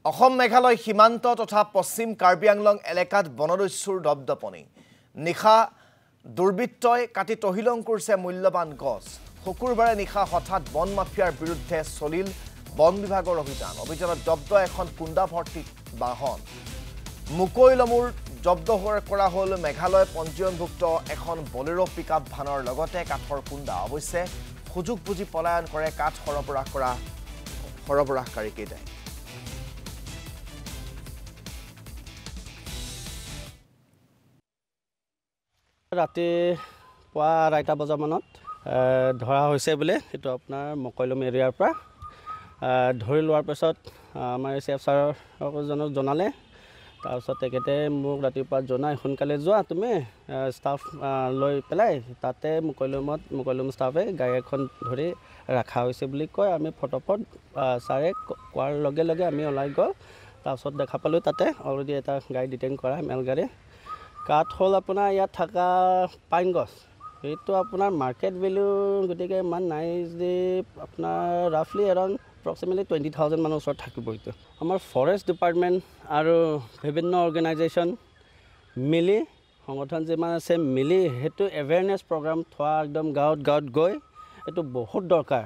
অসম মেঘালয় সীমান্ত তথা পশ্চিম কাৰ্বি আংলং এলেকাত বনদস্যুৰ দপদপনি নিশা দুৰ্বৃত্তই কাটি তহিলং কৰিছে মূল্যৱান গছ শুকুৰবাৰে নিশা হঠাৎ বন মাফিয়াৰ বিৰুদ্ধে চলিল বন বিভাগৰ অভিযানত জব্দ এখন কুণ্ডা ভৰ্তি বাহন মুকৈলমুৰ জব্দ কৰা হ'ল মেঘালয় পঞ্জীয়নভুক্ত এখন বলেৰো পিকআপ ভানৰ লগতে কাঠৰ কুণ্ডা অৱশ্যে সুযোগ বুজি পলায়ন কৰে কাঠ সৰবৰাহকাৰীকেইটাই ৰাতি পুৱা 2টা বজামানত ধৰা হৈছে বোলে এটো আপোনাৰ মকৈলম এৰিয়াৰ পৰা ধৰি লোৱাৰ পিছত আমাৰ এছএফ ছাৰজনক জনালে তাৰপিছত তেখেতে মোক ৰাতিপুৱা জনাই সোনকালে যোৱা তুমি ষ্টাফ লৈ পেলাই তাতে মকৈলম ষ্টাফে গাড়ী এখন ধৰি ৰাখা হৈছে বুলি কয় আমি ফটোফট ছাৰে কোৱাৰ লগে লগে আমি ওলাই গ'ল তাৰপিছত দেখা পালোঁ তাতে অলৰেডি এটা গাড়ী ডিটেইন কৰা মেলগাড়ী কাঠ হ'ল আপোনাৰ ইয়াত থকা পাইন গছ এইটো আপোনাৰ মাৰ্কেট ভেলু গতিকে ইমান নাই যে আপোনাৰ ৰাফলি এৰাউণ্ড approximately 20,000 মানৰ ওচৰত থাকিব এইটো আমাৰ ফৰেষ্ট ডিপাৰ্টমেণ্ট আৰু বিভিন্ন অৰ্গেনাইজেশ্যন মিলি সংগঠন যিমান আছে মিলি সেইটো এৱেৰনেছ প্ৰগ্ৰাম থোৱা একদম গাঁৱত গৈ এইটো বহুত দৰকাৰ